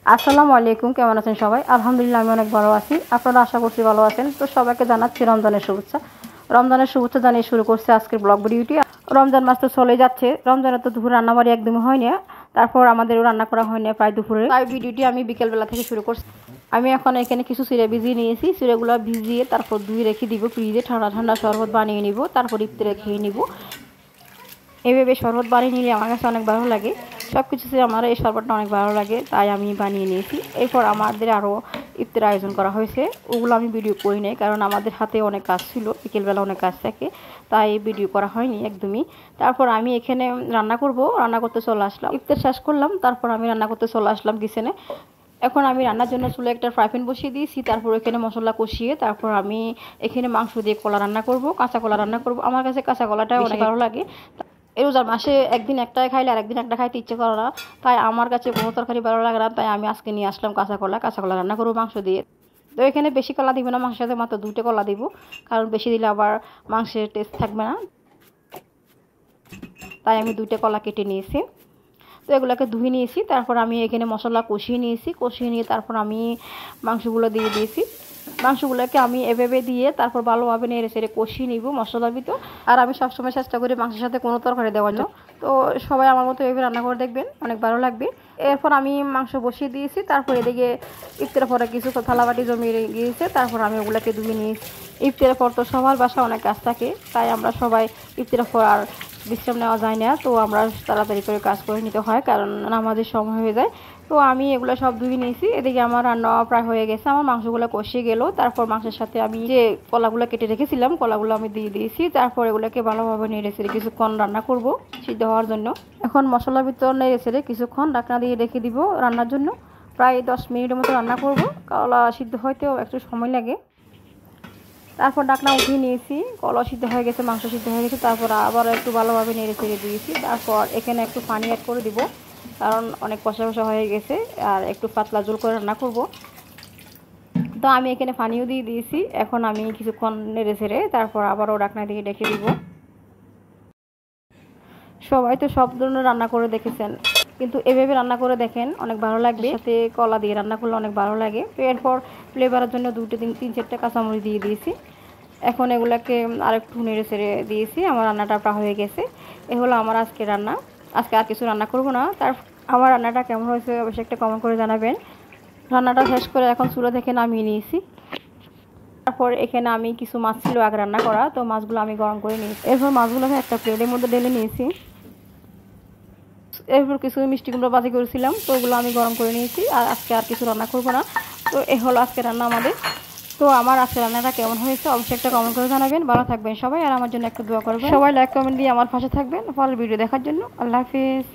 আসসালামু আলাইকুম, কেমন আছেন সবাই? আলহামদুলিল্লাহ আমি অনেক ভালো আছি। আপনারা আশা করছি ভালো আছেন। তো সবাইকে জানাচ্ছি রমজানের শুভেচ্ছা। রমজানের শুভেচ্ছা জানিয়ে শুরু করছে আজকের ব্লগ ভিডিওটি। রমজান মাস তো চলে যাচ্ছে। রমজানে তো দুপুরে রান্নাবাড়ি একদমই হয়নি। তারপর আমাদেরও রান্না করা হয়নি প্রায় দুপুরে। তাই ভিডিওটি আমি বিকেলবেলা থেকে শুরু করছি। আমি এখন এখানে কিছু চিড়ে ভিজিয়ে নিয়েছি। চিড়েগুলো ভিজিয়ে তারপর ধুয়ে রেখে দিব ফ্রিজে, ঠান্ডা ঠান্ডা শরবত বানিয়ে নিব, তারপর ইফতারে খেয়ে নিব। এভাবে শরবত বানিয়ে নিলে আমার কাছে অনেক ভালো লাগে। সব কিছুতে আমার এই শরবতটা অনেক ভালো লাগে, তাই আমি বানিয়ে নিয়েছি। এরপর আমাদের আরও ইফতার আয়োজন করা হয়েছে, ওগুলো আমি ভিডিও করি নাই, কারণ আমাদের হাতে অনেক কাজ ছিল, বিকেলবেলা অনেক কাজ থাকে, তাই ভিডিও করা হয়নি একদমই। তারপর আমি এখানে রান্না করতে চলে আসলাম। ইফতার শেষ করলাম, তারপর আমি রান্না করতে চলে আসলাম কিচেনে। এখন আমি রান্নার জন্য চুলে একটা ফ্রাই প্যান বসিয়ে দিয়েছি। তারপর এখানে মশলা কষিয়ে তারপর আমি এখানে মাংস দিয়ে কলা রান্না করব, কাঁচা কলা রান্না করব। আমার কাছে কাঁচা কলাটা অনেক ভালো লাগে। এই রোজার মাসে একদিন একটাই খাইলে আর একদিন একটা খাইতে ইচ্ছে করে না, তাই আমার কাছে কোনো তরকারি ভালো লাগে না, তাই আমি আজকে নিয়ে আসলাম কাঁচা কলা রান্না করবো মাংস দিয়ে। তো এখানে বেশি কলা দিব না, মাংসের সাথে মাত্র 2টা কলা দিব, কারণ বেশি দিলে আবার মাংসের টেস্ট থাকবে না, তাই আমি 2টা কলা কেটে নিয়েছি। তো এগুলোকে ধুয়ে নিয়েছি। তারপর আমি এখানে মশলা কষিয়ে নিয়ে তারপর আমি মাংসগুলো দিয়ে দিয়েছি। মাংসগুলোকে আমি এভাবে দিয়ে তারপর ভালোভাবে নেড়ে চেড়ে কষিয়ে নিব মশলার ভিতর। আর আমি সবসময় চেষ্টা করি মাংসের সাথে কোনো তরকারি দেওয়ার জন্য। তো সবাই আমার মতো এভাবে রান্না করে দেখবেন, অনেক ভালো লাগবে। এরপর আমি মাংস বসিয়ে দিয়েছি। তারপর এদিকে ইফতারের পরে কিছু থালাবাটি জমিয়ে গিয়েছে, তারপর আমি ওগুলোকে ধুয়ে নিয়েছি। ইফতারের পর তো সবার বাসায় অনেক কাজ থাকে, তাই আমরা সবাই ইফতারের পর আর বিশ্রাম নেওয়া যায় না, তো আমরা তাড়াতাড়ি করে কাজ করে নিতে হয়, কারণ নামাজের সময় হয়ে যায়। তো আমি এগুলো সব ধুয়ে নিয়েছি। এদিকে আমার রান্না প্রায় হয়ে গেছে, আমার মাংসগুলো কষিয়ে গেল। তারপর মাংসের সাথে আমি যে কলাগুলো কেটে রেখেছিলাম কলাগুলো আমি দিয়ে দিয়েছি। তারপর এগুলোকে ভালোভাবে নেড়ে চেড়ে কিছুক্ষণ রান্না করব সিদ্ধ হওয়ার জন্য। এখন মশলার ভিতর নেড়ে চেড়ে কিছুক্ষণ ঢাকনা দিয়ে রেখে দিব রান্নার জন্য। প্রায় 10 মিনিটের মতো রান্না করব, কলা সিদ্ধ হইতেও একটু সময় লাগে। তারপর ঢাকনা উঠিয়ে নিয়েছি, কলা সিদ্ধ হয়ে গেছে, মাংস সিদ্ধ হয়ে গেছে। তারপর আবার একটু ভালোভাবে নেড়ে চেড়ে দিয়েছি। তারপর এখানে একটু পানি অ্যাড করে দিব, কারণ অনেক কষা কষা হয়ে গেছে, আর একটু পাতলা ঝোল করে রান্না করব। তো আমি এখানে পানিও দিয়ে দিয়েছি। এখন আমি কিছুক্ষণ নেড়ে চেড়ে তারপর আবারও ঢাকনা দিয়ে রেখে দিব। সবাই তো সব ধরনের রান্না করে দেখেছেন, কিন্তু এভাবে রান্না করে দেখেন, অনেক ভালো লাগবে। সাথে কলা দিয়ে রান্না করলে অনেক ভালো লাগে। তো এরপর ফ্লেভারের জন্য 2-3-4টা কাঁচামরিচ দিয়ে দিয়েছি। এখন এগুলাকে আরেকটু নেড়ে চেড়ে দিয়েছি। আমার রান্নাটা প্রায় হয়ে গেছে। এ হলো আমার আজকে রান্না। আজকে আর কিছু রান্না করব না। আমার রান্নাটা কেমন হয়েছে অবশ্যই একটা কমেন্ট করে জানাবেন। রান্নাটা শেষ করে এখন চুলা থেকে নামিয়ে নিয়েছি। তারপর এখানে আমি কিছু মাছ ছিল আগে রান্না করা, তো মাছগুলো আমি গরম করে নিয়েছি। এরপর মাছগুলোকে একটা প্লেটের মধ্যে ঢেলে নিয়েছি। এরপর কিছু মিষ্টি কুমড়া ভাজি করেছিলাম, তো ওগুলো আমি গরম করে নিয়েছি। আর আজকে আর কিছু রান্না করব না। তো এ হলো আজকে রান্না আমাদের। তো আমার আজকে রান্নাটা কেমন হয়েছে অবশ্যই একটা কমেন্ট করে জানাবেন। ভালো থাকবেন সবাই, আর আমার জন্য একটু দোয়া করবেন। সবাই লাইক কমেন্ট দিয়ে আমার পাশে থাকবেন পরের ভিডিও দেখার জন্য। আল্লাহ হাফিজ।